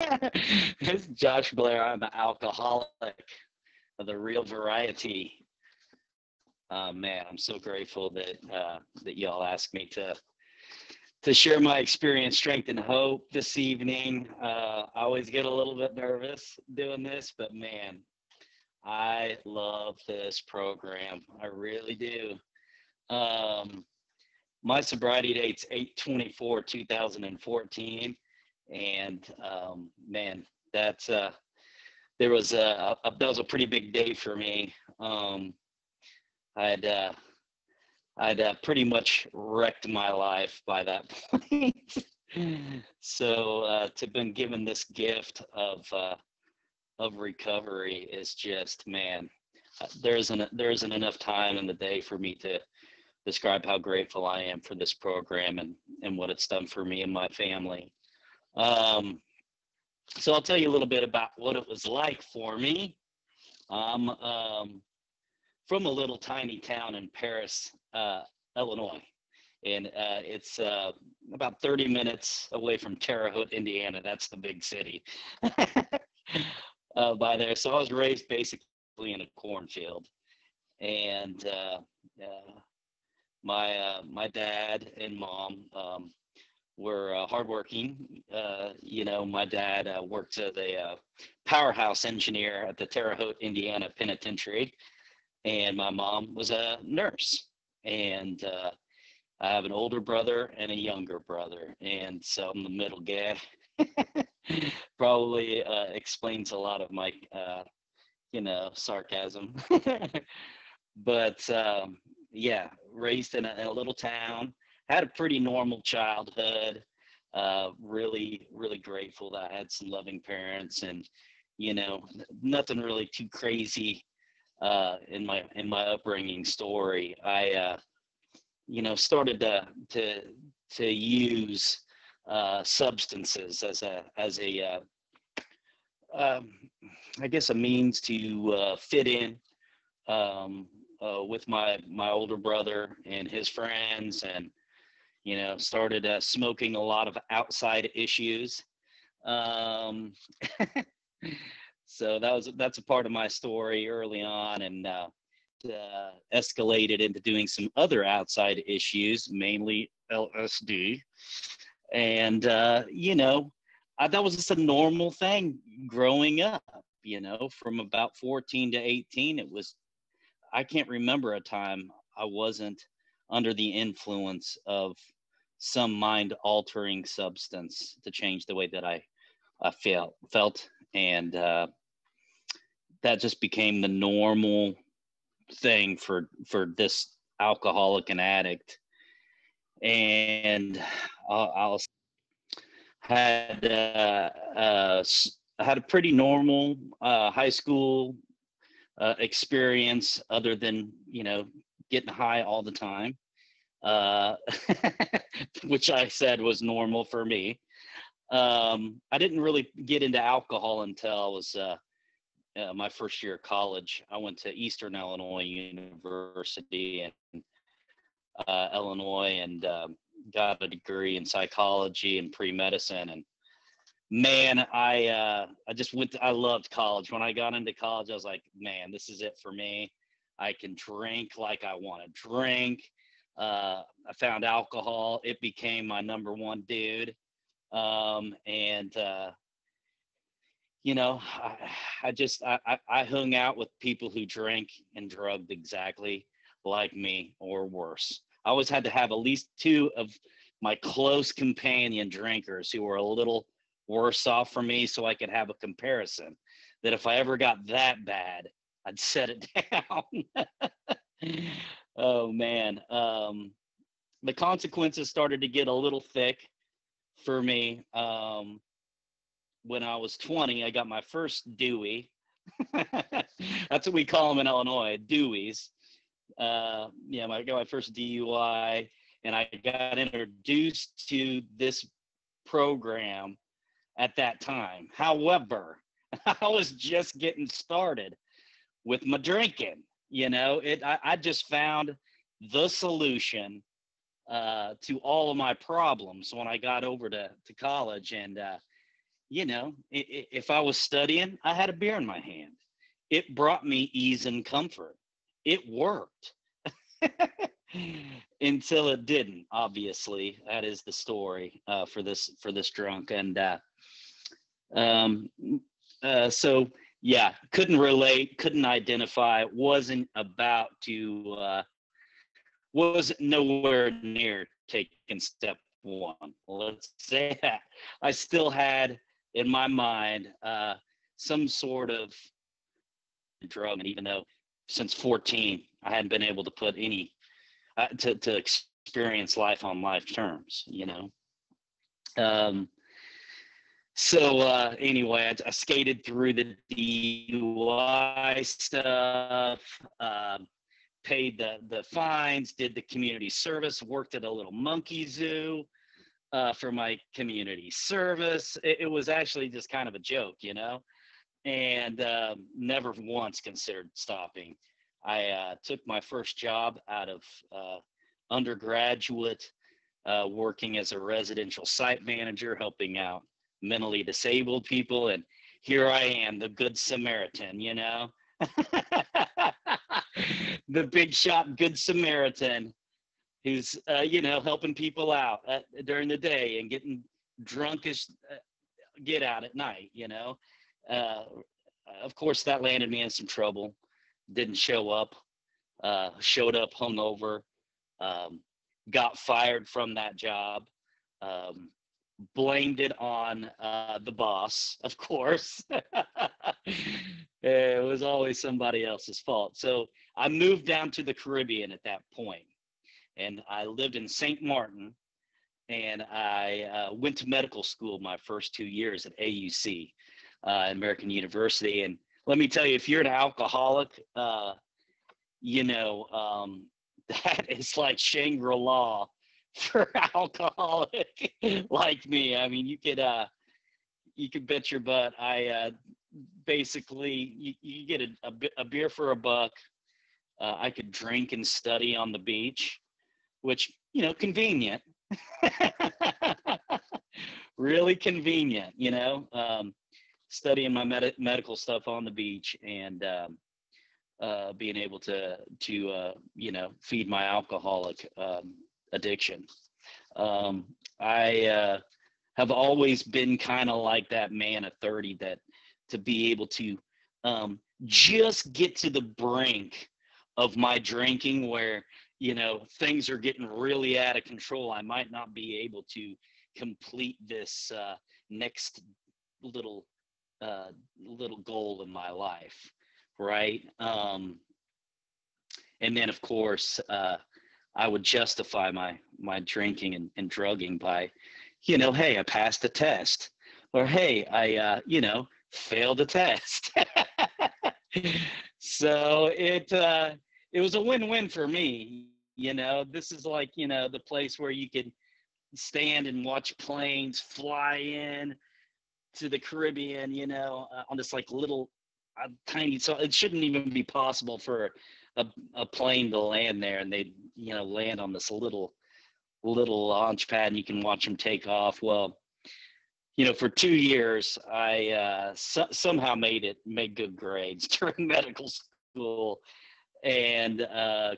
This is Josh Blair. I'm an alcoholic of the real variety. Man, I'm so grateful that y'all asked me to share my experience, strength, and hope this evening. I always get a little bit nervous doing this, but man, I love this program. I really do. Um, my sobriety date's 8/24/2014, and man, that's that was a pretty big day for me. I'd pretty much wrecked my life by that point. So to been given this gift of recovery is just, man, there isn't enough time in the day for me to describe how grateful I am for this program and what it's done for me and my family. Um, so I'll tell you a little bit about what it was like for me. I'm from a little tiny town in Paris, Illinois, and it's about 30 minutes away from Terre Haute, Indiana. That's the big city by there. So I was raised basically in a cornfield, and my dad and mom were hardworking. My dad worked as a powerhouse engineer at the Terre Haute, Indiana Penitentiary, and my mom was a nurse. And I have an older brother and a younger brother, and so I'm the middle guy. Probably explains a lot of my, sarcasm. But yeah, raised in a little town, had a pretty normal childhood. Really, really grateful that I had some loving parents, and nothing really too crazy in my upbringing story. I started to use substances as a I guess a means to fit in with my older brother and his friends, and started smoking a lot of outside issues. Um, so that's a part of my story early on, and escalated into doing some other outside issues, mainly LSD. And that was just a normal thing growing up. From about 14 to 18, I can't remember a time I wasn't under the influence of some mind altering substance to change the way that I felt. And that just became the normal thing for this alcoholic and addict. And I'll had I had a pretty normal high school experience, other than getting high all the time, which I said was normal for me. I didn't really get into alcohol until I was my first year of college. I went to Eastern Illinois University in Illinois, and got a degree in psychology and pre-medicine. And man, I just I loved college. When I got into college, I was like, man, this is it for me. I can drink like I want to drink. I found alcohol. It became my number one dude. And I hung out with people who drank and drugged exactly like me or worse. I always had to have at least two of my close companion drinkers who were a little worse off for me, so I could have a comparison that if I ever got that bad, I'd set it down. Oh man. The consequences started to get a little thick for me. When I was 20, I got my first Dewey. That's what we call them in Illinois, Deweys. I got my first DUI, and I got introduced to this program at that time. However, I was just getting started with my drinking. I just found the solution to all of my problems when I got over to college. And if I was studying, I had a beer in my hand. It brought me ease and comfort. It worked. Until it didn't. Obviously, that is the story for this drunk. And um, so yeah, couldn't relate, couldn't identify, wasn't about to, was nowhere near taking step one. Let's say that. I still had in my mind some sort of drug, and even though since 14 I hadn't been able to put any to experience life on life terms. Um, so anyway, I skated through the DUI stuff, paid the fines, did the community service, worked at a little monkey zoo for my community service. It was actually just kind of a joke, and never once considered stopping. I took my first job out of undergraduate, working as a residential site manager, helping out mentally disabled people. And here I am, the good Samaritan, the big shot good Samaritan who's, helping people out during the day and getting drunk as get out at night. Of course, that landed me in some trouble. Didn't show up, showed up hungover, got fired from that job, blamed it on the boss, of course. It was always somebody else's fault. So I moved down to the Caribbean at that point, and I lived in St. Martin, and I went to medical school my first 2 years at AUC, American University. And let me tell you, if you're an alcoholic, that is like Shangri-La for alcoholic like me. I mean, you could bet your butt. I basically, you get a beer for $1. I could drink and study on the beach, which, convenient, really convenient, studying my medical stuff on the beach, and being able to feed my alcoholic addiction. I have always been kind of like that man at 30, that to be able to just get to the brink of my drinking where, things are getting really out of control. I might not be able to complete this next little goal in my life. Right. And then, of course, I would justify my drinking and drugging by, hey, I passed the test, or hey, I failed the test. So it was a win-win for me. This is like, the place where you could stand and watch planes fly in to the Caribbean, on this like little tiny, so it shouldn't even be possible for a plane to land there, and they land on this little launch pad, and you can watch them take off. Well, for 2 years I somehow made good grades during medical school, and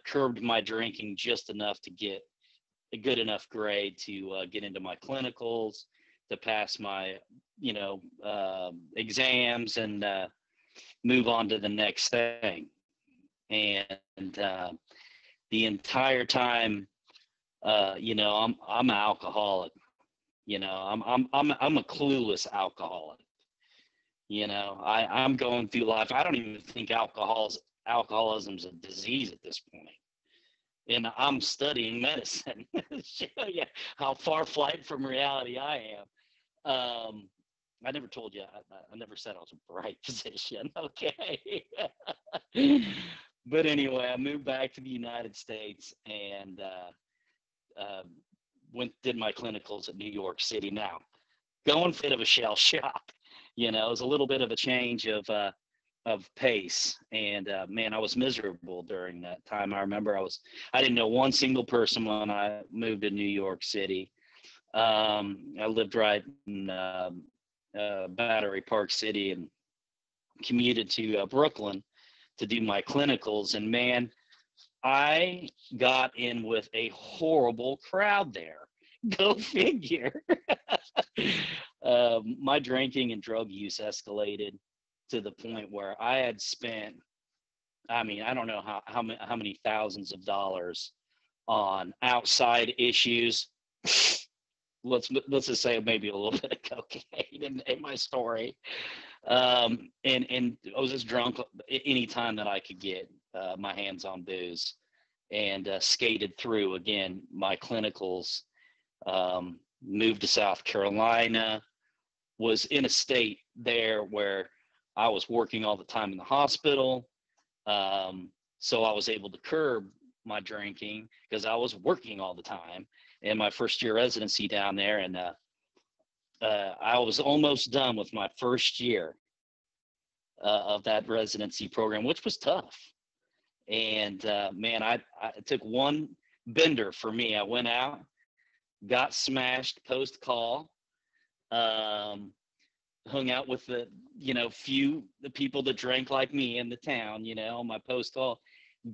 curbed my drinking just enough to get a good enough grade to get into my clinicals, to pass my exams, and move on to the next thing. And the entire time, I'm an alcoholic. I'm a clueless alcoholic. I'm going through life. I don't even think alcoholism's a disease at this point. And I'm studying medicine. Show you how far flight from reality I am. I never told you. I never said I was a bright physician. Okay. But anyway, I moved back to the United States, and did my clinicals at New York City. Now, going for a bit of a shell shock. It was a little bit of a change of pace, and man, I was miserable during that time. I remember I didn't know one single person when I moved to New York City. I lived right in Battery Park City and commuted to Brooklyn to do my clinicals. And man, I got in with a horrible crowd there. Go figure. My drinking and drug use escalated to the point where I had spent, I mean, I don't know how many thousands of dollars on outside issues. Let's just say maybe a little bit of cocaine in my story. And I was just drunk anytime that I could get my hands on booze, and skated through again my clinicals. Moved to South Carolina, was in a state there where I was working all the time in the hospital. So I was able to curb my drinking because I was working all the time in my first year residency down there. And I was almost done with my first year of that residency program, which was tough. And man, I took one bender for me. I went out, got smashed post call, hung out with the people that drank like me in the town, on my post call,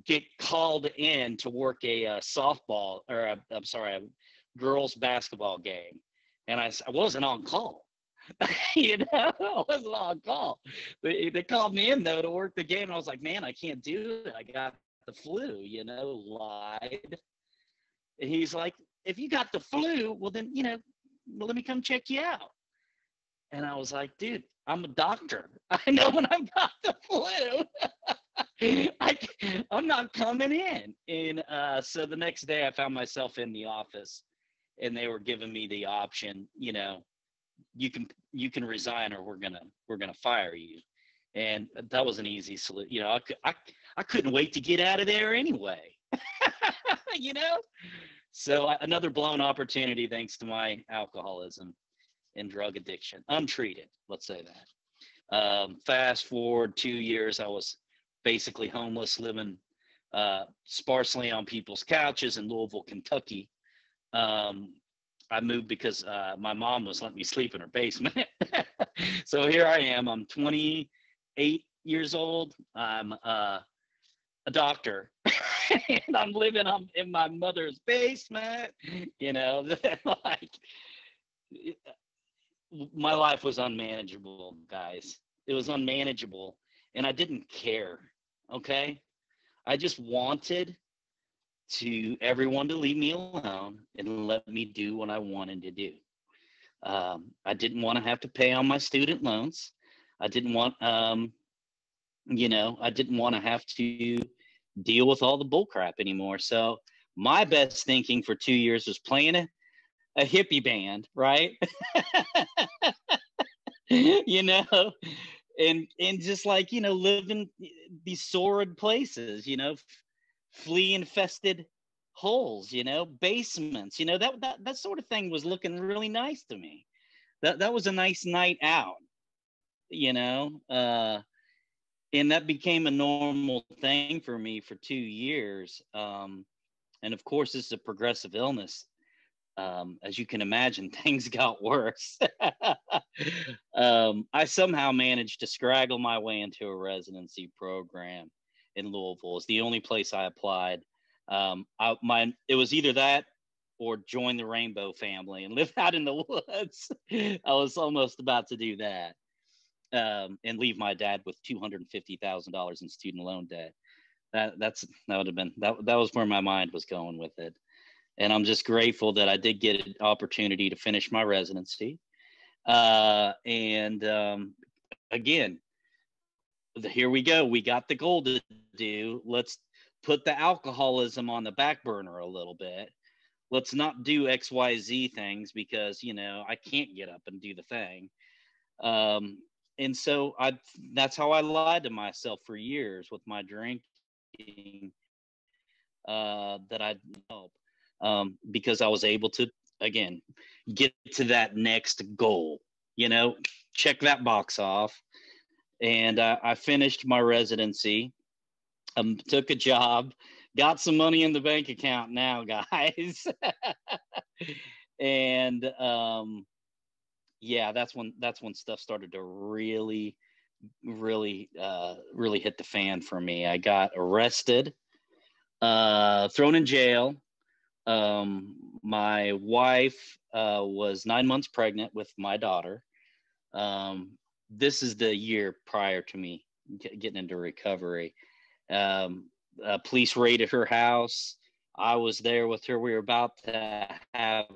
get called in to work a softball, or a girls basketball game. And I wasn't on call. I wasn't on call. They called me in though to work the game. And I was like, man, I can't do it. I got the flu, lied. And he's like, if you got the flu, well then, let me come check you out. And I was like, dude, I'm a doctor. I know when I've got the flu. I'm not coming in. And so the next day I found myself in the office, and they were giving me the option, you can resign, or we're gonna fire you. And that was an easy solution. I couldn't wait to get out of there anyway. So another blown opportunity thanks to my alcoholism and drug addiction, untreated, let's say that. Fast forward 2 years, I was basically homeless, living sparsely on people's couches in Louisville, Kentucky. I moved because my mom was letting me sleep in her basement. So here I am. I'm 28 years old. I'm a doctor, and I'm living in my mother's basement. Like, my life was unmanageable, guys. It was unmanageable, and I didn't care. Okay, I just wanted everyone to leave me alone and let me do what I wanted to do. I didn't want to have to pay on my student loans. I didn't want, I didn't want to have to deal with all the bull crap anymore. So my best thinking for 2 years was playing a hippie band, right? And just like, living these sordid places, flea infested holes, basements, that sort of thing was looking really nice to me. That was a nice night out, and that became a normal thing for me for 2 years. And of course, this is a progressive illness. As you can imagine, things got worse. I somehow managed to scraggle my way into a residency program in Louisville. It's the only place I applied. It was either that or join the Rainbow family and live out in the woods. I was almost about to do that, and leave my dad with $250,000 in student loan debt. That would have been that was where my mind was going with it. And I'm just grateful that I did get an opportunity to finish my residency. Again, here we go. We got the goal to do. Let's put the alcoholism on the back burner a little bit. Let's not do XYZ things because, I can't get up and do the thing. And so that's how I lied to myself for years with my drinking, that I'd help. Because I was able to, again, get to that next goal, check that box off. And I finished my residency, took a job, got some money in the bank account now, guys. And yeah, that's when stuff started to really, really hit the fan for me. I got arrested, thrown in jail. My wife was 9 months pregnant with my daughter. This is the year prior to me getting into recovery. Police raided her house. I was there with her. We were about to have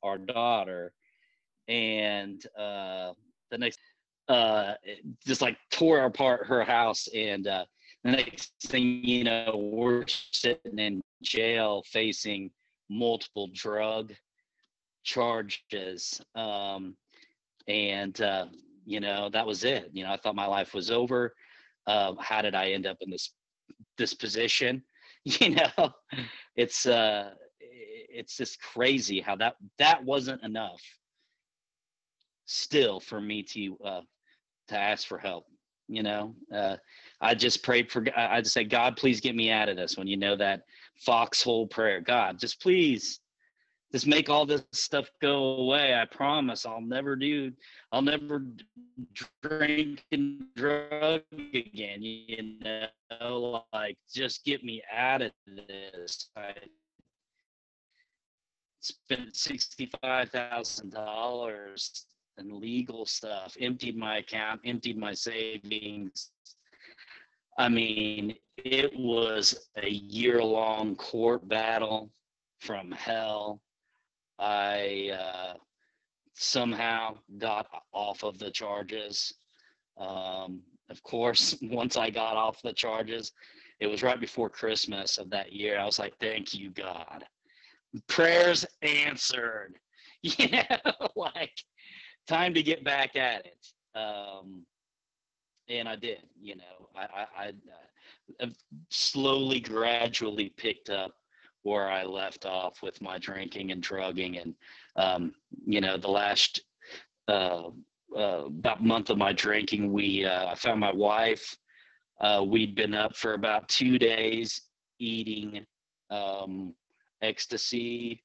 our daughter, and the next, just like tore apart her house. And the next thing you know, we're sitting in jail facing multiple drug charges. And that was it. I thought my life was over. How did I end up in this position? It's just crazy how that wasn't enough still for me to ask for help. I just prayed I just said, God, please get me out of this. When that foxhole prayer, God, just please, just make all this stuff go away. I promise I'll never drink and drug again. Like, just get me out of this. I spent $65,000 in legal stuff, emptied my account, emptied my savings. I mean, it was a year-long court battle from hell. I somehow got off of the charges. Of course, once I got off the charges, it was right before Christmas of that year. I was like, thank you, God. Prayers answered. Like, time to get back at it. And I did. I slowly, gradually picked up where I left off with my drinking and drugging. And, the last about month of my drinking, I found my wife. We'd been up for about 2 days eating ecstasy,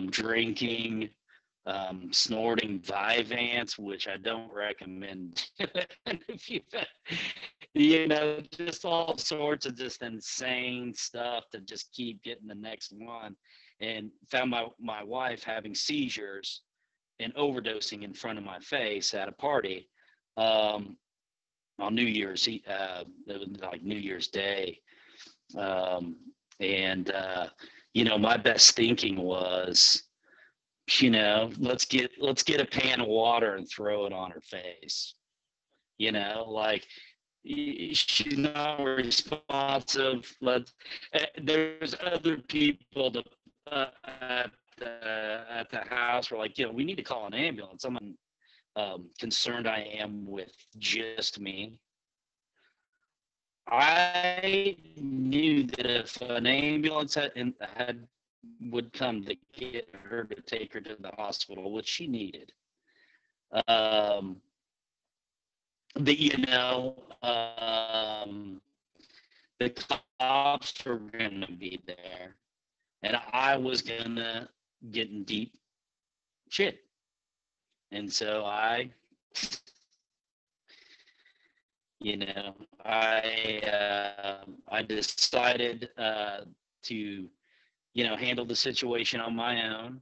drinking, snorting Vyvanse, which I don't recommend. If just all sorts of just insane stuff to just keep getting the next one. And found my wife having seizures and overdosing in front of my face at a party on New Year's. It was like New Year's Day. My best thinking was, let's get a pan of water and throw it on her face. Like, she's not responsive. There's other people at the house were like, we need to call an ambulance. I'm concerned I am with just me. I knew that if an ambulance would come to get her, to take her to the hospital, which she needed, the cops were going to be there, and I was going to get in deep shit. And so I decided to handle the situation on my own,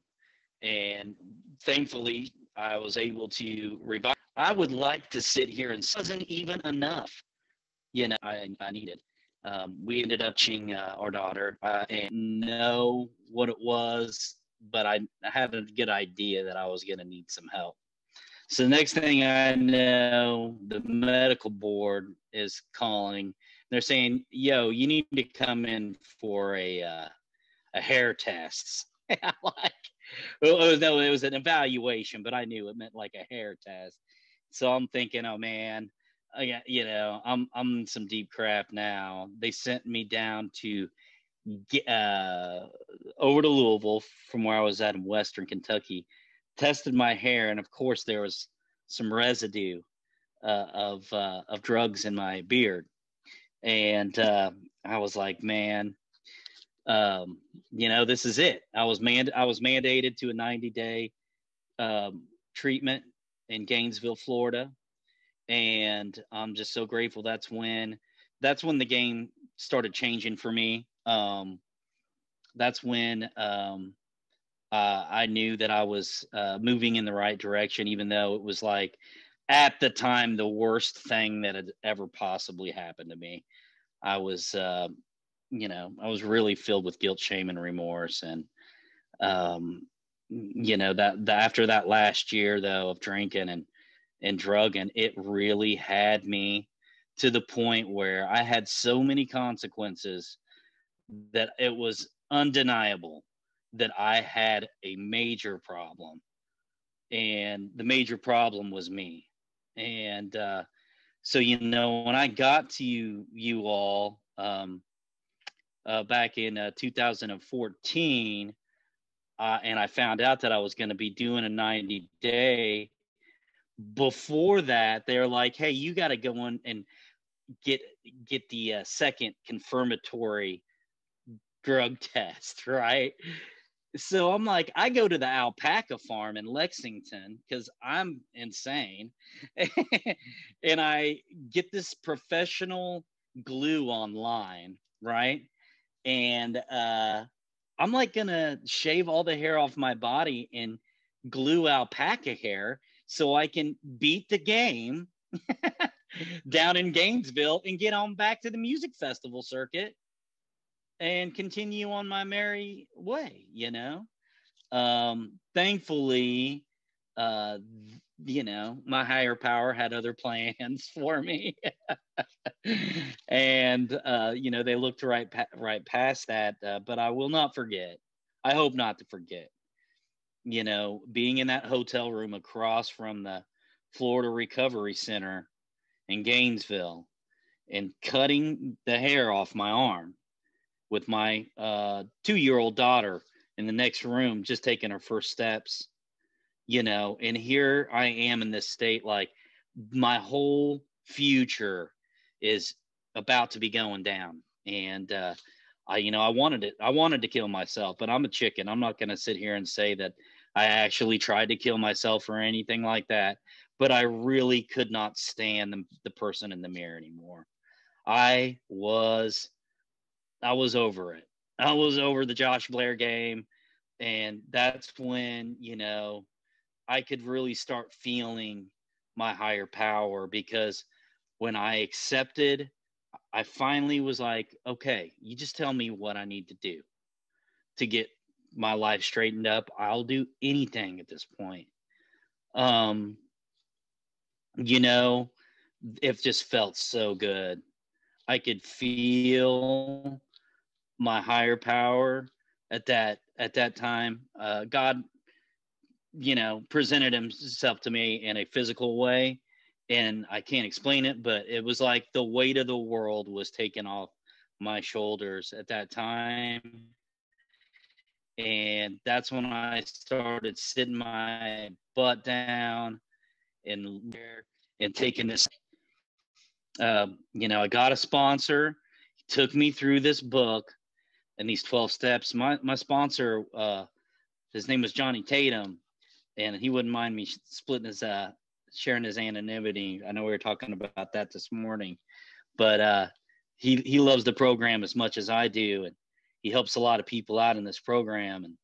and thankfully I was able to revive. I would like to sit here and wasn't even enough. I needed. We ended up seeing our daughter, and know what it was, but I had a good idea that I was going to need some help. So the next thing I know, the medical board is calling. They're saying, "Yo, you need to come in for a hair test." I'm like, no, it was an evaluation, but I knew it meant like a hair test. So I'm thinking, oh man, I'm in some deep crap now. They sent me down to over to Louisville from where I was at in Western Kentucky. Tested my hair, and of course there was some residue of drugs in my beard, and I was like, man, this is it. I was mandated to a 90-day treatment in Gainesville, Florida. And I'm just so grateful. That's when the game started changing for me. That's when I knew that I was moving in the right direction, even though it was like at the time the worst thing that had ever possibly happened to me. I was, I was really filled with guilt, shame, and remorse. And, that after that last year though of drinking and drugging, it really had me to the point where I had so many consequences that it was undeniable that I had a major problem, and the major problem was me. And so, when I got to you all back in 2014, and I found out that I was going to be doing a 90-day. Before that, they're like, "Hey, you got to go on and get the second confirmatory drug test," right? So I'm like, I go to the alpaca farm in Lexington because I'm insane. And I get this professional glue online, right? And I'm like gonna shave all the hair off my body and glue alpaca hair so I can beat the game down in Gainesville and get on back to the music festival circuit and continue on my merry way, Thankfully, my higher power had other plans for me. And, they looked right past that. But I will not forget. I hope not to forget, being in that hotel room across from the Florida Recovery Center in Gainesville and cutting the hair off my arm with my 2-year-old daughter in the next room, just taking her first steps, and here I am in this state, like my whole future is about to be going down. And I wanted to kill myself, but I'm a chicken. I'm not going to sit here and say that I actually tried to kill myself or anything like that, but I really could not stand the person in the mirror anymore. I was over it. I was over the Josh Blair game. And that's when, I could really start feeling my higher power, because when I accepted, I finally was like, okay, you just tell me what I need to do to get my life straightened up. I'll do anything at this point. It just felt so good. I could feel my higher power at that time. God, presented himself to me in a physical way, and I can't explain it, but it was like the weight of the world was taken off my shoulders at that time. And that's when I started sitting my butt down and taking this. I got a sponsor. He took me through this book and these 12 steps. My sponsor, his name was Johnny Tatum, and he wouldn't mind me sharing his anonymity. I know we were talking about that this morning, but he loves the program as much as I do, and he helps a lot of people out in this program.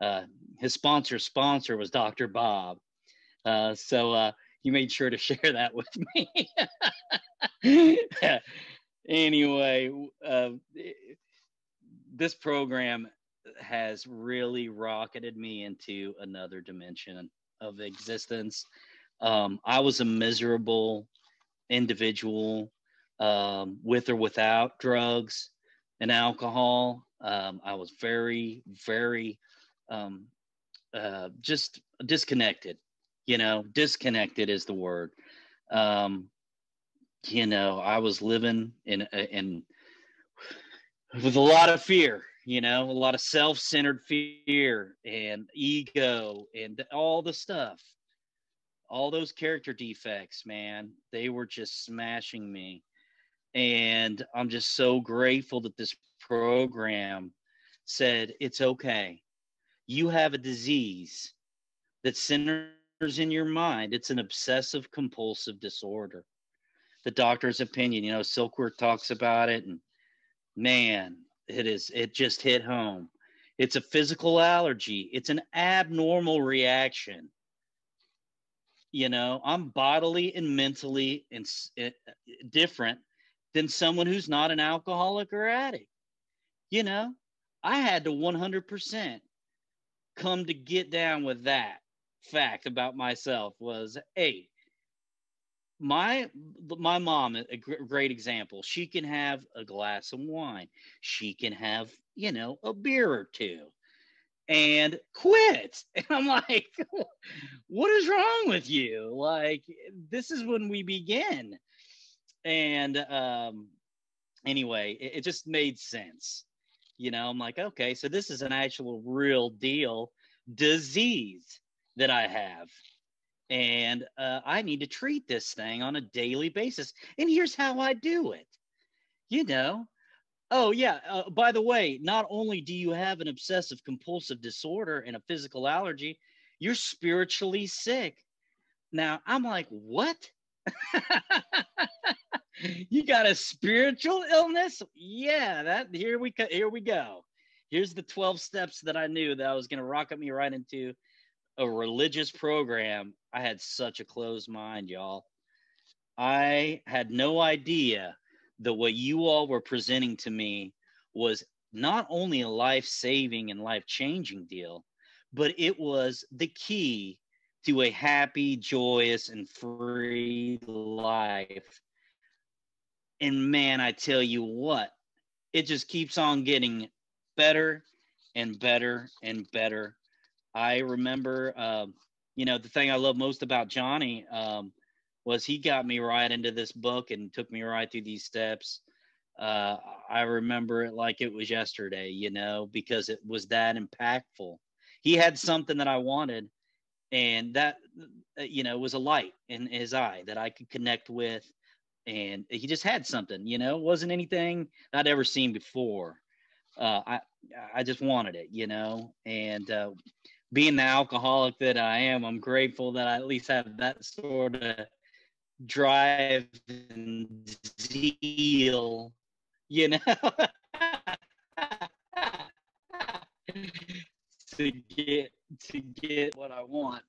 And his sponsor was Dr. Bob. So he made sure to share that with me. Anyway, this program has really rocketed me into another dimension of existence. I was a miserable individual, with or without drugs and alcohol. I was very, very just disconnected. Disconnected is the word. I was living in with a lot of fear, a lot of self-centered fear and ego and all the stuff, all those character defects, man, they were just smashing me. And I'm just so grateful that this program said, it's okay. You have a disease that's centered in your mind. It's an obsessive compulsive disorder. The doctor's opinion, Silkworth talks about it, and man, it just hit home. It's a physical allergy. It's an abnormal reaction. I'm bodily and mentally different than someone who's not an alcoholic or addict. I had to 100% come to get down with that fact about myself was, hey, my mom, a great example. She can have a glass of wine. She can have, a beer or two and quit. And I'm like, what is wrong with you? Like, this is when we begin. And anyway, it just made sense. I'm like, okay, so this is an actual real deal disease that I have. And I need to treat this thing on a daily basis. And here's how I do it. Oh, yeah. By the way, not only do you have an obsessive compulsive disorder and a physical allergy, you're spiritually sick. Now, I'm like, what? You got a spiritual illness? Yeah, here we go. Here's the 12 steps that I knew that I was going to rocket me right into a religious program. I had such a closed mind, y'all. I had no idea that what you all were presenting to me was not only a life-saving and life-changing deal, but it was the key to a happy, joyous, and free life. And man, I tell you what, it just keeps on getting better and better and better. I remember, the thing I love most about Johnny was he got me right into this book and took me right through these steps. I remember it like it was yesterday, because it was that impactful. He had something that I wanted, and that, was a light in his eye that I could connect with. And he just had something, wasn't anything I'd ever seen before. I just wanted it, and being the alcoholic that I am, I'm grateful that I at least have that sort of drive and zeal, to get what I want,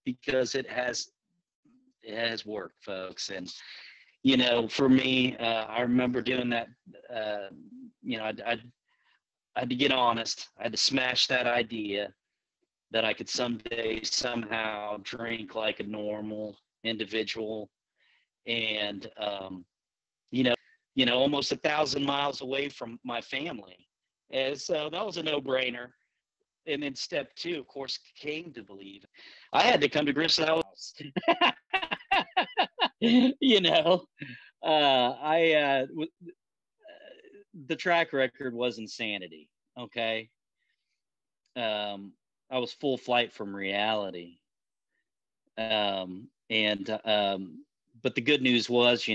because it has worked, folks. And for me, I remember doing that. I had to get honest. I had to smash that idea that I could someday somehow drink like a normal individual, and almost 1,000 miles away from my family. And so that was a no-brainer. And then step 2, of course, came to believe. I had to come to grips with that. The track record was insanity. Okay. I was full flight from reality. But the good news was,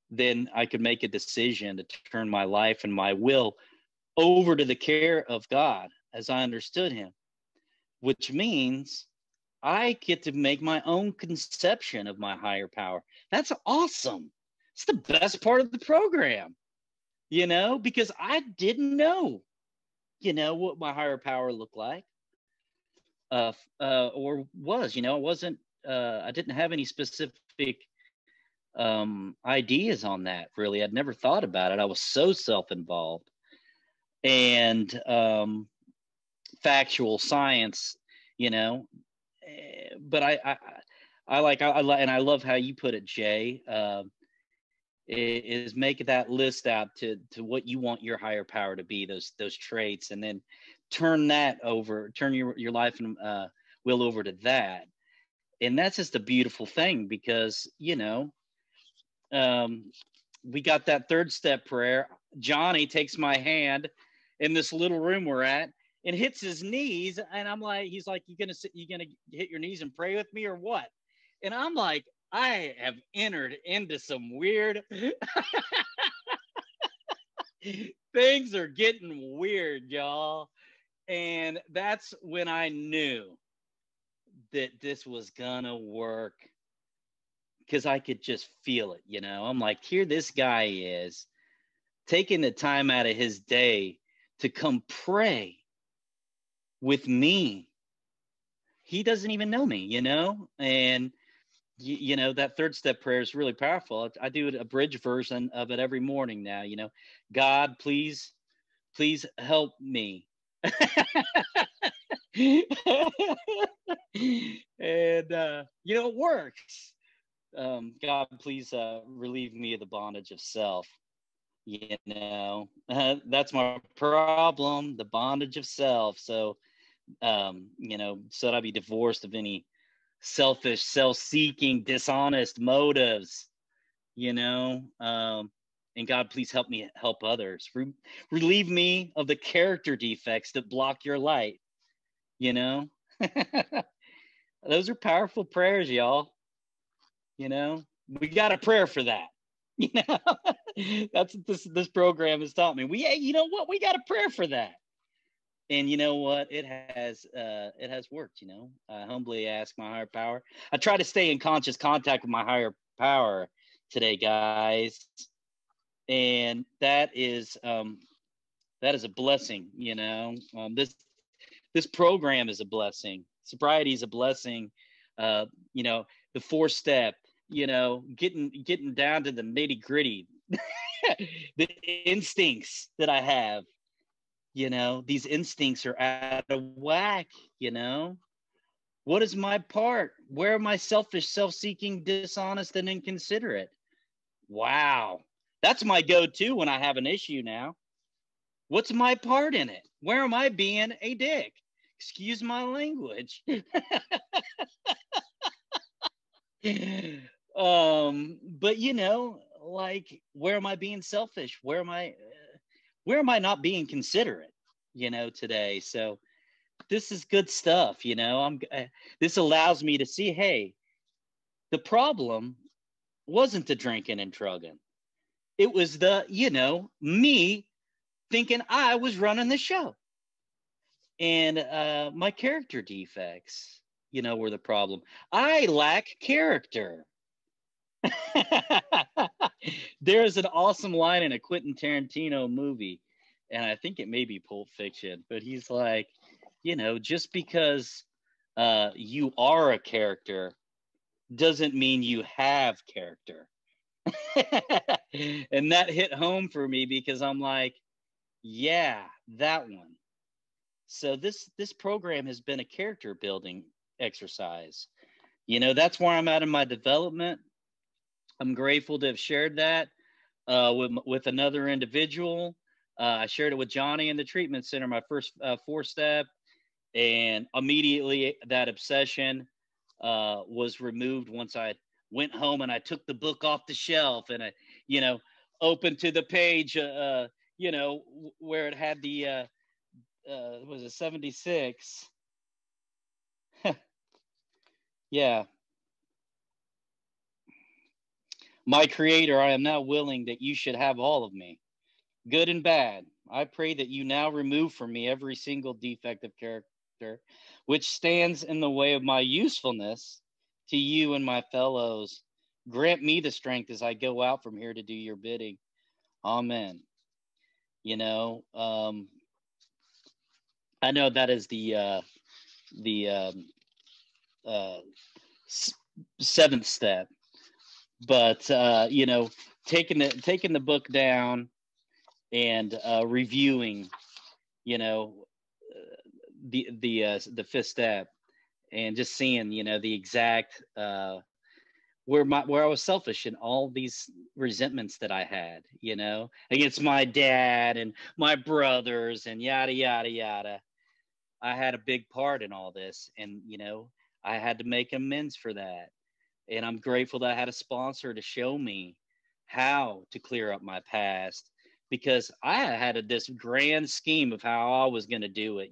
then I could make a decision to turn my life and my will over to the care of God as I understood him, which means I get to make my own conception of my higher power. That's awesome. It's the best part of the program, because I didn't know, what my higher power looked like, or was, it wasn't, I didn't have any specific ideas on that, really. I'd never thought about it. I was so self-involved. And factual science, but I love how you put it, Jay, is make that list out to what you want your higher power to be, those traits, and then turn your life and will over to that. And that's just a beautiful thing, because we got that 3rd step prayer. Johnny takes my hand in this little room we're at and hits his knees, and I'm like, he's like, you gonna hit your knees and pray with me or what? And I'm like, I have entered into some weird things are getting weird, y'all. And that's when I knew that this was gonna work, because I could just feel it, I'm like, here this guy is taking the time out of his day to come pray with me. He doesn't even know me, and that third step prayer is really powerful. I do a bridge version of it every morning now. God, please help me. And it works. God, please relieve me of the bondage of self. That's my problem, the bondage of self. So so that I be divorced of any selfish, self-seeking, dishonest motives, and God, please help me help others. Relieve me of the character defects that block your light, Those are powerful prayers, y'all. We got a prayer for that. That's what this program has taught me. You know what? We got a prayer for that. And you know what? It has worked. I humbly ask my higher power. I try to stay in conscious contact with my higher power today, guys, and that is a blessing. This program is a blessing. Sobriety is a blessing. The 4-step. Getting down to the nitty gritty, the instincts that I have. These instincts are out of whack. What is my part? Where am I selfish, self-seeking, dishonest, and inconsiderate? Wow. That's my go-to when I have an issue now. What's my part in it? Where am I being a dick? Excuse my language. But like, where am I being selfish? Where am I not being considerate, today? So this is good stuff. This allows me to see, hey, the problem wasn't the drinking and drugging. It was me thinking I was running the show, and my character defects, were the problem. I lack character. There's an awesome line in a Quentin Tarantino movie, and I think it may be Pulp Fiction, but he's like, just because you are a character doesn't mean you have character. And that hit home for me, because I'm like, yeah, that one. So this program has been a character building exercise. That's where I'm at in my development. I'm grateful to have shared that with another individual. I shared it with Johnny in the treatment center, my first 4-step, and immediately that obsession was removed once I went home and I took the book off the shelf and I, opened to the page, where it had the, was it 76? Yeah. My Creator, I am now willing that you should have all of me, good and bad. I pray that you now remove from me every single defect of character which stands in the way of my usefulness to you and my fellows. Grant me the strength as I go out from here to do your bidding. Amen. I know that is the 7th step, but taking the book down and reviewing, the 5th step, and just seeing, the exact where I was selfish in all these resentments that I had, against my dad and my brothers and yada yada yada. I had a big part in all this, and I had to make amends for that. And I'm grateful that I had a sponsor to show me how to clear up my past, because I had this grand scheme of how I was going to do it.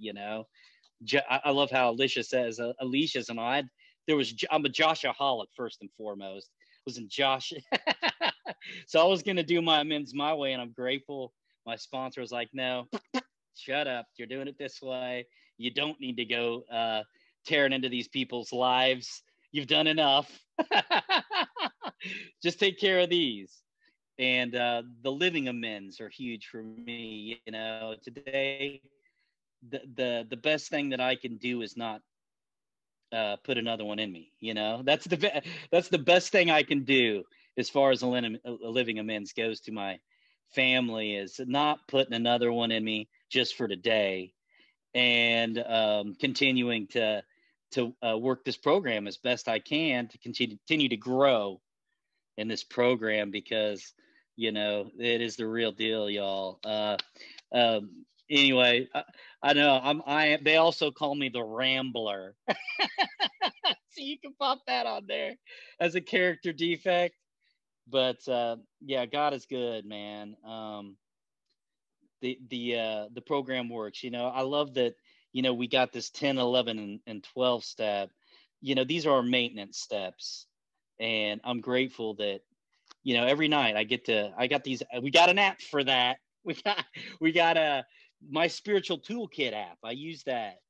I love how Alicia says, Alicia's and I'm a Joshaholic first and foremost. Wasn't Josh. So I was going to do my amends my way. And I'm grateful my sponsor was like, no, shut up. You're doing it this way. You don't need to go tearing into these people's lives. You've done enough. Just take care of these. And the living amends are huge for me. You know, today, the best thing that I can do is not put another one in me. You know, that's the best thing I can do as far as a living amends goes to my family, is not putting another one in me just for today, and continuing to work this program as best I can to continue to grow in this program, because, you know, it is the real deal, y'all. Anyway, I know they also call me the Rambler. So you can pop that on there as a character defect. But yeah, God is good, man. The program works. You know, I love that, you know, we got this 10, 11, and 12 step. You know, these are our maintenance steps. And I'm grateful that, you know, every night we got an app for that. We got my spiritual toolkit app. I use that.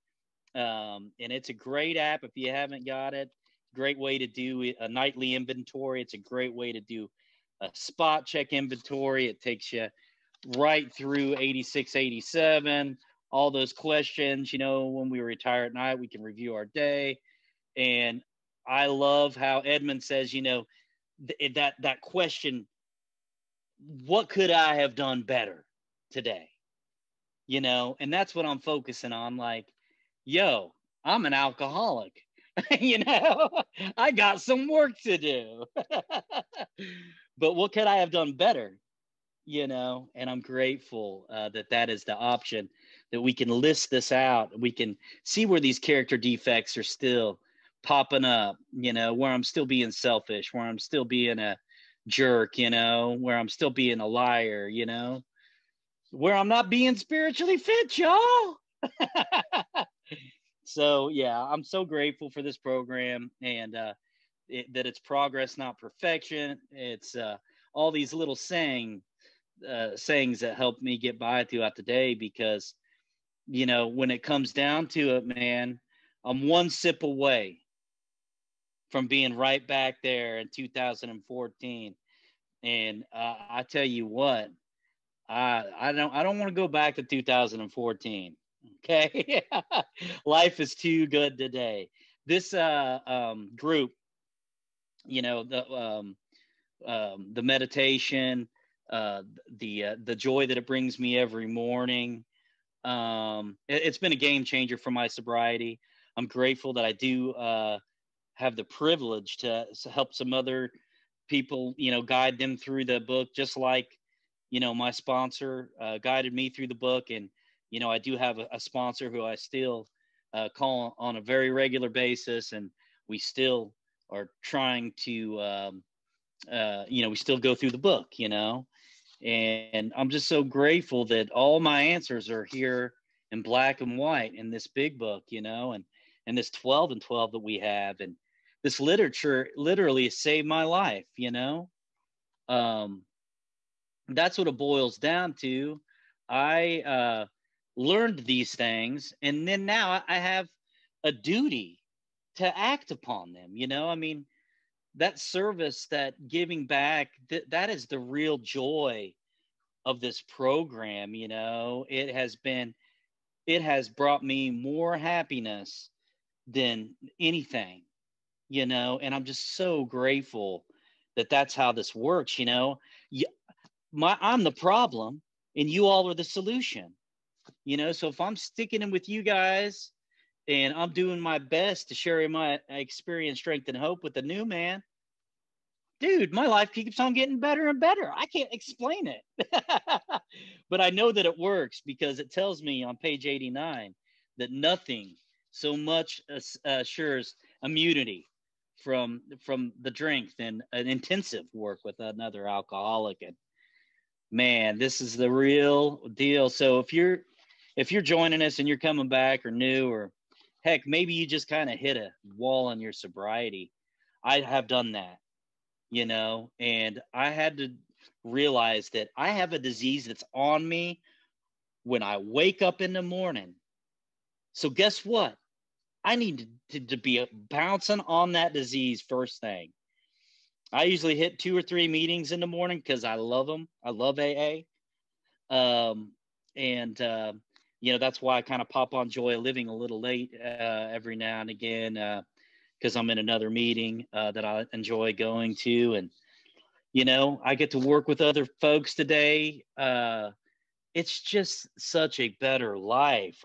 And it's a great app. If you haven't got it, great way to do a nightly inventory. It's a great way to do a spot check inventory. It takes you right through 86, 87, all those questions. You know, when we retire at night, we can review our day. And I love how Edmund says, you know, that question, what could I have done better today? You know, and that's what I'm focusing on. Like, yo, I'm an alcoholic. You know, I got some work to do. But what could I have done better? You know, and I'm grateful that is the option, that we can list this out. We can see where these character defects are still popping up, you know, where I'm still being selfish, where I'm still being a jerk, you know, where I'm still being a liar, you know, where I'm not being spiritually fit, y'all. So, yeah, I'm so grateful for this program, and that it's progress, not perfection. It's all these little sayings that help me get by throughout the day, because, you know, when it comes down to it, man, I'm one sip away from being right back there in 2014. And I tell you what, I don't want to go back to 2014. Okay. Life is too good today. This group, you know, the meditation, the joy that it brings me every morning. It's been a game changer for my sobriety. I'm grateful that I do have the privilege to help some other people, you know, guide them through the book, just like, you know, my sponsor guided me through the book. And, you know, I do have a sponsor who I still call on a very regular basis, and we still are trying to, you know, we still go through the book, you know, and I'm just so grateful that all my answers are here in black and white in this big book, you know, and this 12 and 12 that we have. And this literature literally saved my life, you know. That's what it boils down to. I learned these things, and then now I have a duty to act upon them, you know. I mean, that service, that giving back, that is the real joy of this program, you know. It has brought me more happiness than anything, you know, and I'm just so grateful that that's how this works, you know. I'm the problem and you all are the solution, you know. So if I'm sticking in with you guys and I'm doing my best to share my experience, strength, and hope with the new man, dude, my life keeps on getting better and better. I can't explain it. But I know that it works, because it tells me on page 89 that nothing so much assures immunity from the drink than an intensive work with another alcoholic. And man, this is the real deal. So if you're joining us and you're coming back or new, or heck, maybe you just kind of hit a wall on your sobriety, I have done that, you know, and I had to realize that I have a disease that's on me when I wake up in the morning. So guess what? I need to be bouncing on that disease first thing. I usually hit 2 or 3 meetings in the morning because I love them. I love AA. And that's why I kind of pop on Joy of Living a little late every now and again because I'm in another meeting that I enjoy going to. And, I get to work with other folks today. It's just such a better life.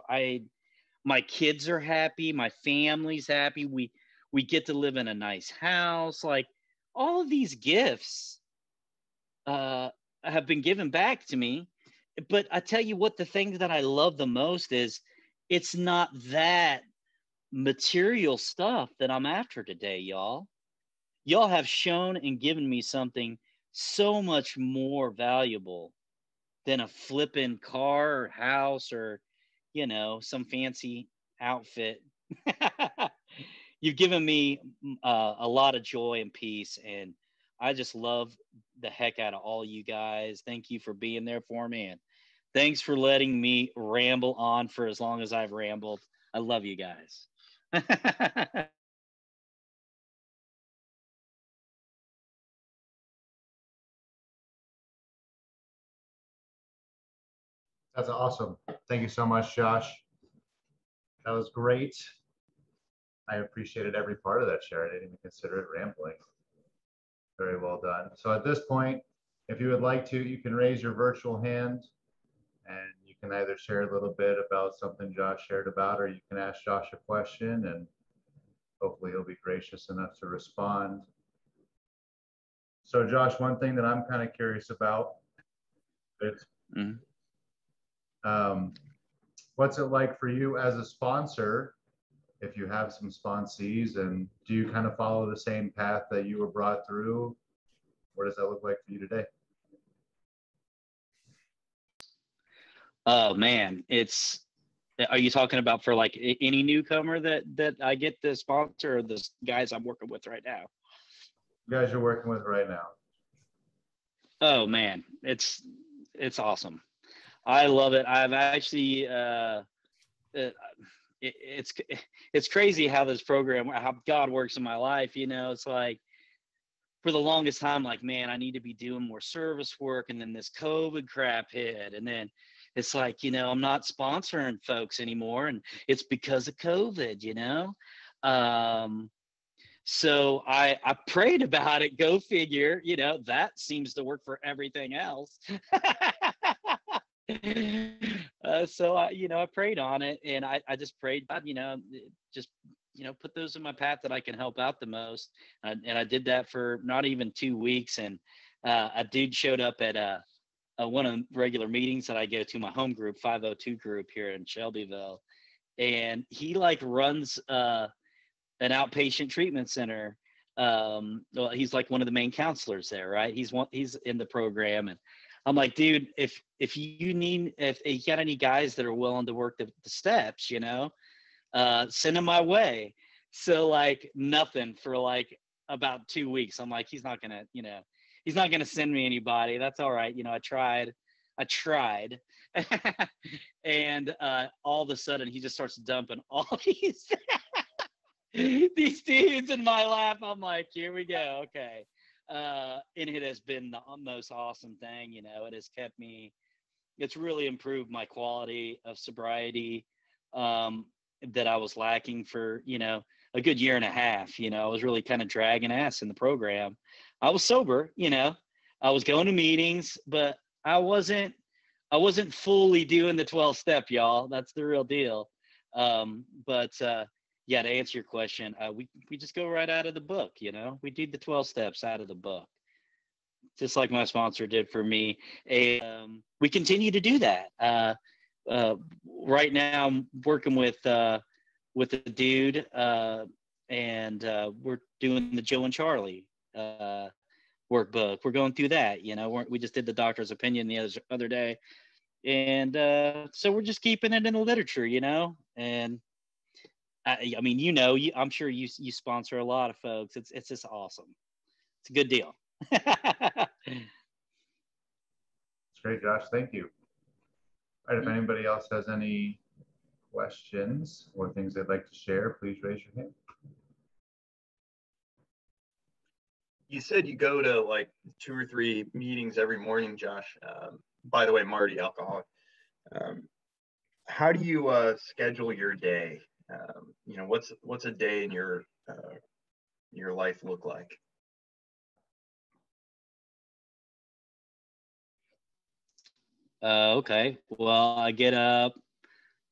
My kids are happy. My family's happy. We get to live in a nice house. Like all of these gifts have been given back to me. But I tell you what, the thing that I love the most is it's not that material stuff that I'm after today, y'all. Y'all have shown and given me something so much more valuable than a flippin' car or house or, some fancy outfit. You've given me a lot of joy and peace, and I just love the heck out of all you guys. Thank you for being there for me, and thanks for letting me ramble on for as long as I've rambled. I love you guys. That's awesome. Thank you so much, Josh. That was great. I appreciated every part of that share. I didn't even consider it rambling. Very well done. So at this point, if you would like to, you can raise your virtual hand and you can either share a little bit about something Josh shared about, or you can ask Josh a question and hopefully he'll be gracious enough to respond. So Josh, one thing that I'm kind of curious about is what's it like for you as a sponsor, if you have some sponsees, and do you kind of follow the same path that you were brought through? What does that look like for you today? Oh man, are you talking about for like any newcomer that I get to sponsor, or the guys I'm working with right now? You guys you're working with right now. Oh man, it's awesome. I love it. I've actually it's crazy how this program, how God works in my life. It's like for the longest time, like, man, I need to be doing more service work, and then this COVID crap hit, and then it's like, I'm not sponsoring folks anymore, and it's because of COVID. So I prayed about it. Go figure. That seems to work for everything else. So I prayed on it, and I just prayed, God, just put those in my path that I can help out the most. And I did that for not even 2 weeks, and a dude showed up at one of the regular meetings that I go to, my home group, 502 group here in Shelbyville, and he like runs an outpatient treatment center. Well, he's like one of the main counselors there, right? He's in the program, and I'm like, dude, if you got any guys that are willing to work the steps, send them my way. So like nothing for like about 2 weeks. I'm like, he's not gonna send me anybody. That's all right. I tried. And all of a sudden he just starts dumping all these dudes in my lap. I'm like, here we go. Okay. And it has been the most awesome thing. It has kept me, it's really improved my quality of sobriety that I was lacking for, a good year and a half. I was really kind of dragging ass in the program. I was sober, I was going to meetings, but I wasn't fully doing the 12-step, y'all. That's the real deal. Yeah, to answer your question, we just go right out of the book. We do the 12 steps out of the book, just like my sponsor did for me. And we continue to do that. Right now, I'm working with a dude, and we're doing the Joe and Charlie workbook. We're going through that. We just did the doctor's opinion the other day, and so we're just keeping it in the literature, and. I mean, I'm sure you sponsor a lot of folks. It's just awesome. It's a good deal. It's great, Josh. Thank you. All right, if anybody else has any questions or things they'd like to share, please raise your hand. You said you go to like 2 or 3 meetings every morning, Josh. By the way, Marty, alcoholic. How do you schedule your day? You know, what's a day in your life look like? Okay. Well, I get up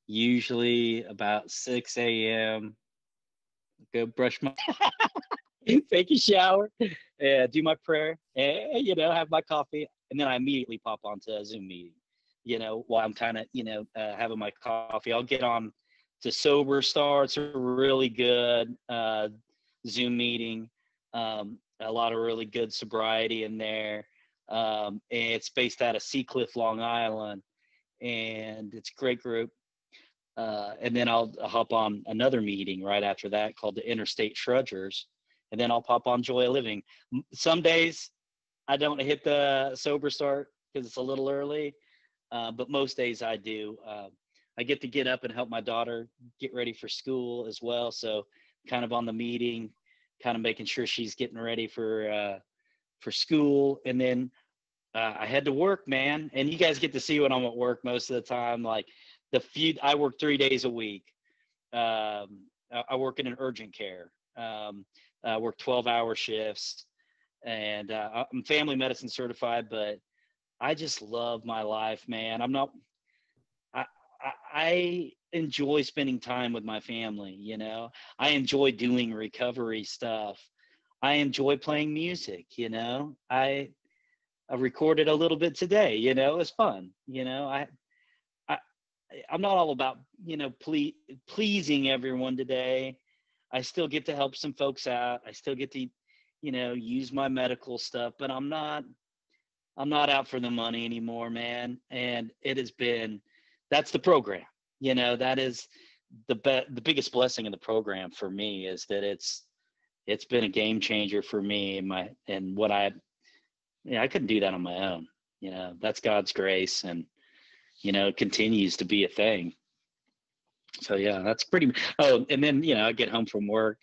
usually about 6 a.m. Go brush my take a shower, do my prayer, and have my coffee, and then I immediately pop onto a Zoom meeting. While I'm kind of having my coffee, I'll get on to Sober Star. It's a really good Zoom meeting. A lot of really good sobriety in there. And it's based out of Seacliff, Long Island, and it's a great group. And then I'll hop on another meeting right after that called the Interstate Trudgers, and then I'll pop on Joy of Living. Some days I don't hit the Sober Start because it's a little early, but most days I do. I get to get up and help my daughter get ready for school as well, so kind of on the meeting, kind of making sure she's getting ready for school, and then I head to work, man. And you guys get to see when I'm at work most of the time. Like I work 3 days a week. I work in an urgent care. I work 12-hour shifts, and I'm family medicine certified, but I just love my life, man. I enjoy spending time with my family. I enjoy doing recovery stuff. I enjoy playing music. I recorded a little bit today. It was fun. I'm not all about pleasing everyone today. I still get to help some folks out. I still get to use my medical stuff, but I'm not out for the money anymore, man. And that's the program. That is the biggest blessing in the program for me, is that it's been a game changer for me and what I couldn't do that on my own. That's God's grace, and it continues to be a thing. So yeah, that's pretty. Oh, and then I get home from work.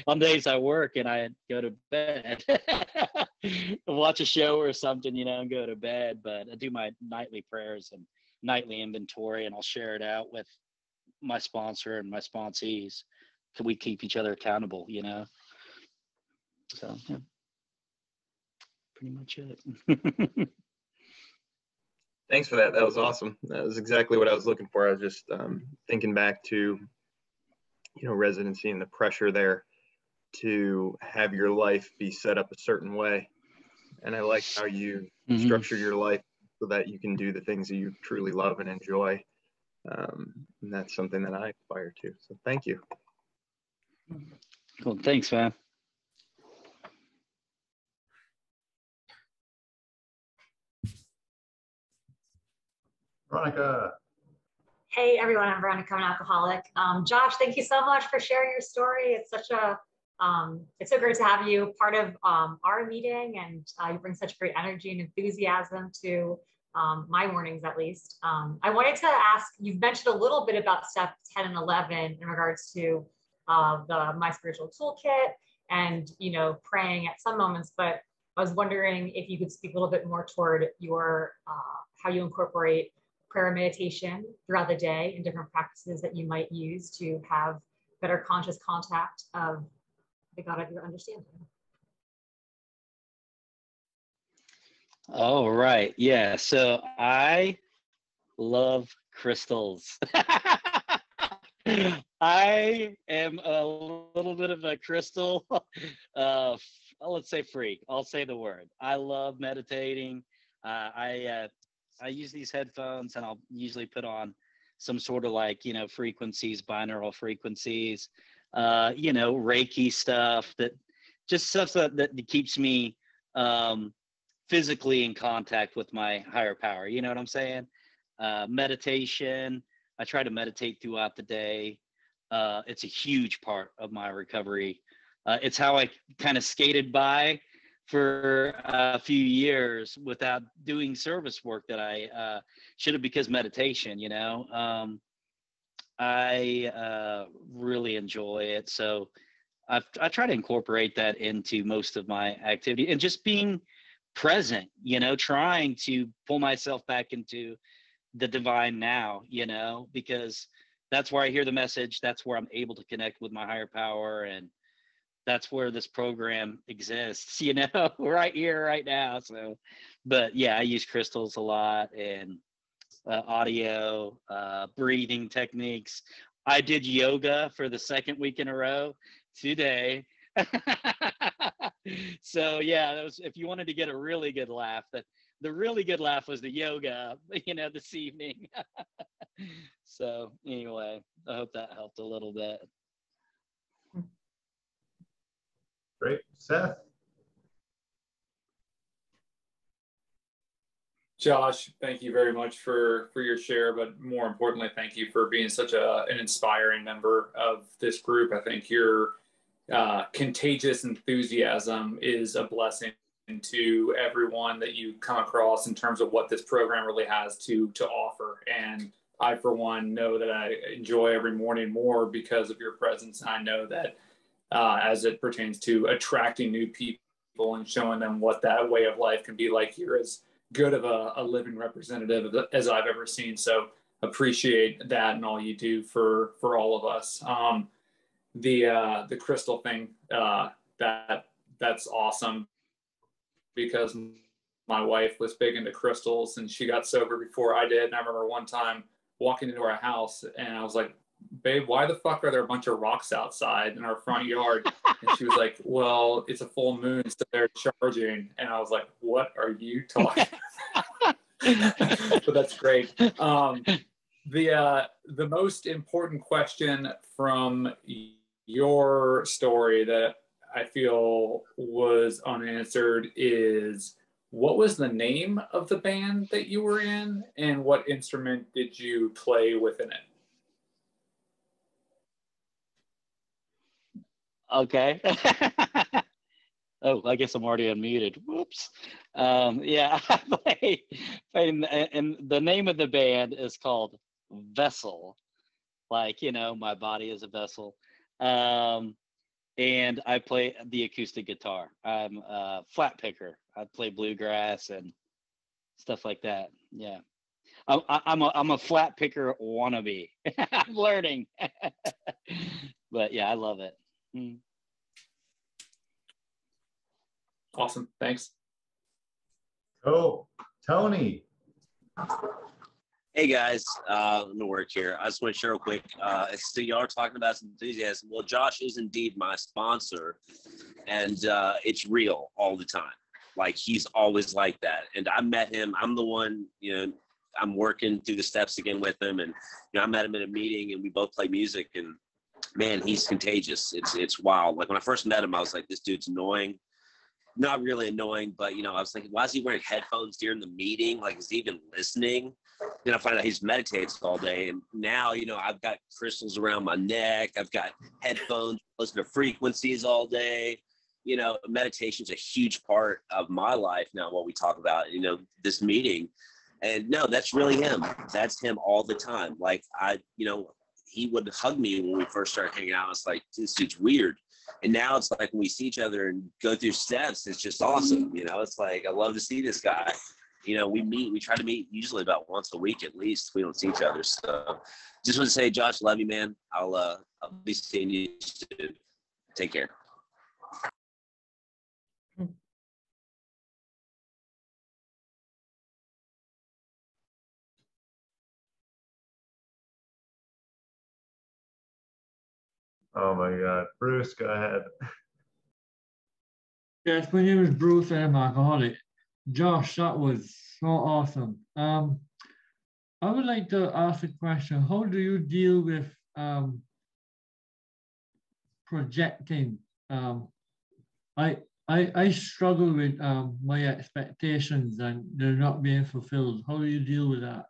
On days I work and I go to bed, watch a show or something, and go to bed. But I do my nightly prayers and nightly inventory, and I'll share it out with my sponsor and my sponsees. So we keep each other accountable, So yeah, pretty much it. Thanks for that. That was awesome. That was exactly what I was looking for. I was just thinking back to, residency and the pressure there to have your life be set up a certain way. And I like how you structure your life so that you can do the things that you truly love and enjoy. And that's something that I aspire to. So thank you. Cool. Thanks, man. Veronica. Hey everyone, I'm Veronica, I'm an alcoholic. Josh, thank you so much for sharing your story. It's so great to have you part of our meeting, and you bring such great energy and enthusiasm to my mornings, at least. I wanted to ask, you've mentioned a little bit about step 10 and 11 in regards to the My Spiritual Toolkit and, praying at some moments, but I was wondering if you could speak a little bit more toward your, how you incorporate prayer and meditation throughout the day and different practices that you might use to have better conscious contact of the God of your understanding. Oh, right. Yeah. So I love crystals. I am a little bit of a crystal, let's say freak. I'll say the word. I love meditating. I use these headphones, and I'll usually put on some sort of frequencies, binaural frequencies, Reiki stuff, that keeps me physically in contact with my higher power. You know what I'm saying? Meditation. I try to meditate throughout the day. It's a huge part of my recovery. It's how I kind of skated by for a few years without doing service work that I should have, because meditation, I really enjoy it. So I try to incorporate that into most of my activity, and just being present, trying to pull myself back into the divine now, because that's where I hear the message. That's where I'm able to connect with my higher power. And that's where this program exists, right here, right now. So, but yeah, I use crystals a lot, and audio, breathing techniques. I did yoga for the second week in a row today. So yeah, that was, if you wanted to get a really good laugh, the really good laugh was the yoga, this evening. So anyway, I hope that helped a little bit. Great. Seth? Josh, thank you very much for your share, but more importantly, thank you for being such an inspiring member of this group. I think your contagious enthusiasm is a blessing to everyone that you come across in terms of what this program really has to offer. And I, for one, know that I enjoy every morning more because of your presence. And I know that as it pertains to attracting new people and showing them what that way of life can be like, you're as good of a living representative as I've ever seen. So appreciate that and all you do for all of us. The crystal thing, that's awesome, because my wife was big into crystals and she got sober before I did. And I remember one time walking into our house and I was like, babe, why the fuck are there a bunch of rocks outside in our front yard? And she was like, well, it's a full moon, so they're charging. And I was like, what are you talking about? But that's great. The most important question from your story that I feel was unanswered is, what was the name of the band that you were in, and what instrument did you play within it? Okay. Oh, I guess I'm already unmuted. Whoops. Yeah, and the name of the band is called Vessel. Like, my body is a vessel. And I play the acoustic guitar. I'm a flat picker. I play bluegrass and stuff like that. Yeah. I'm a flat picker wannabe. I'm learning. But yeah, I love it. Awesome. Thanks. Oh, Tony. Hey guys, I'm gonna work here. I just want to share real quick. So y'all are talking about some enthusiasm. Well, Josh is indeed my sponsor, and it's real all the time. Like, he's always like that. And I met him. I'm the one, I'm working through the steps again with him, and I met him in a meeting, and we both play music. And man, he's contagious. It's wild. Like, when I first met him, I was like, this dude's annoying. Not really annoying, but I was thinking, why is he wearing headphones during the meeting? Like, is he even listening? Then I find out he's meditates all day, and now I've got crystals around my neck. I've got headphones, listen to frequencies all day. Meditation's a huge part of my life now. What we talk about, this meeting, and no, that's really him. That's him all the time. Like, he would hug me when we first started hanging out. It's like, this dude's weird. And now it's like, when we see each other and go through steps, it's just awesome. It's like, I love to see this guy. We try to meet usually about once a week at least. If we don't see each other. So just want to say, Josh, love you, man. I'll be seeing you soon. Take care. Oh my God. Bruce, go ahead. Yes, my name is Bruce. I am an alcoholic. Josh, that was so awesome. I would like to ask a question. How do you deal with projecting? I struggle with my expectations and they're not being fulfilled. How do you deal with that?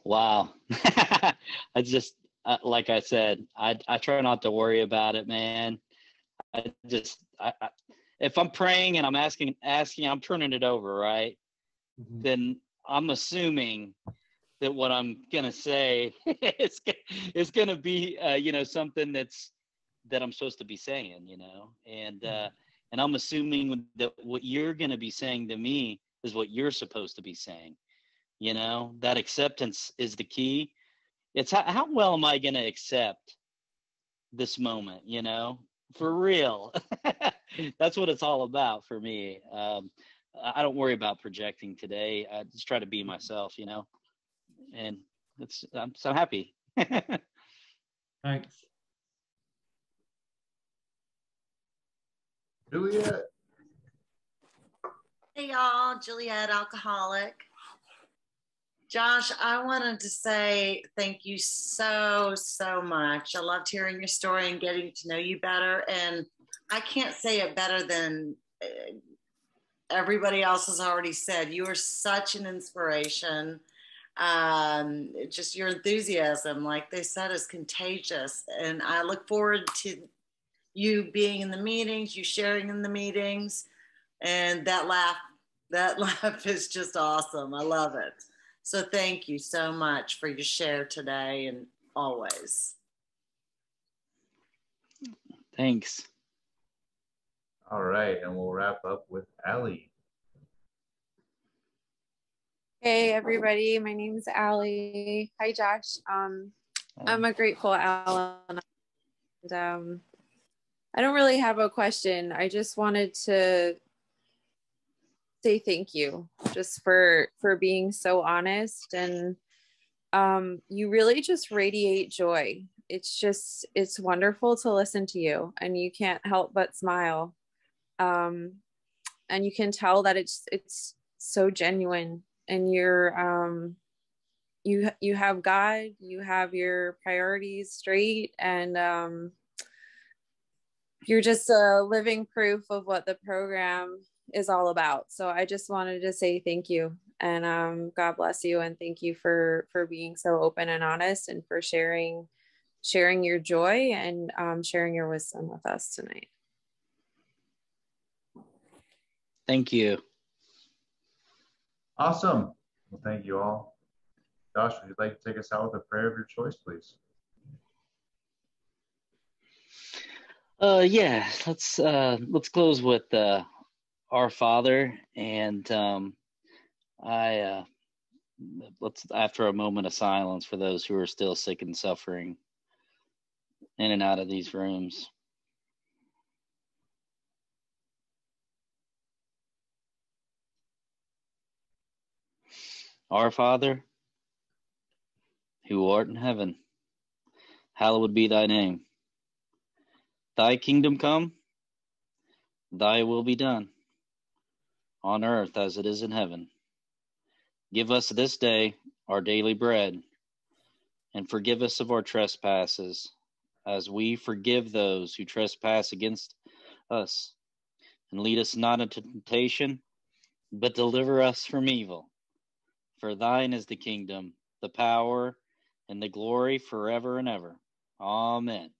Wow. I just, like I said, I try not to worry about it, man. If I'm praying and I'm asking, I'm turning it over, right? Mm-hmm. Then I'm assuming that what I'm gonna say is gonna be something that I'm supposed to be saying, and I'm assuming that what you're gonna be saying to me is what you're supposed to be saying. That acceptance is the key. It's how well am I gonna accept this moment, for real. That's what it's all about for me. I don't worry about projecting today. I just try to be myself, and I'm so happy. Thanks. Juliet. Hey y'all, Juliet, alcoholic. Josh, I wanted to say thank you so much. I loved hearing your story and getting to know you better. And I can't say it better than everybody else has already said. You are such an inspiration. Just your enthusiasm, like they said, is contagious. And I look forward to you being in the meetings, you sharing in the meetings, and that laugh is just awesome. I love it. So thank you so much for your share today and always. Thanks. All right, and we'll wrap up with Allie. Hey everybody, my name's Allie. Hi Josh. I'm a grateful Al, and I don't really have a question. I just wanted to say thank you just for being so honest, and you really just radiate joy. It's wonderful to listen to you, and you can't help but smile, and you can tell that it's so genuine, and you're you have God, you have your priorities straight, and you're just a living proof of what the program is all about. So I just wanted to say thank you, and God bless you, and thank you for being so open and honest, and for sharing your joy and sharing your wisdom with us tonight. Thank you. Awesome. Well, thank you all. Josh, would you like to take us out with a prayer of your choice, please? Yeah, let's close with Our Father, and let's, after a moment of silence for those who are still sick and suffering in and out of these rooms. Our Father, who art in heaven, hallowed be thy name. Thy kingdom come, thy will be done, on earth as it is in heaven. Give us this day our daily bread, and forgive us of our trespasses, as we forgive those who trespass against us. And lead us not into temptation, but deliver us from evil. For thine is the kingdom, the power, and the glory forever and ever. Amen.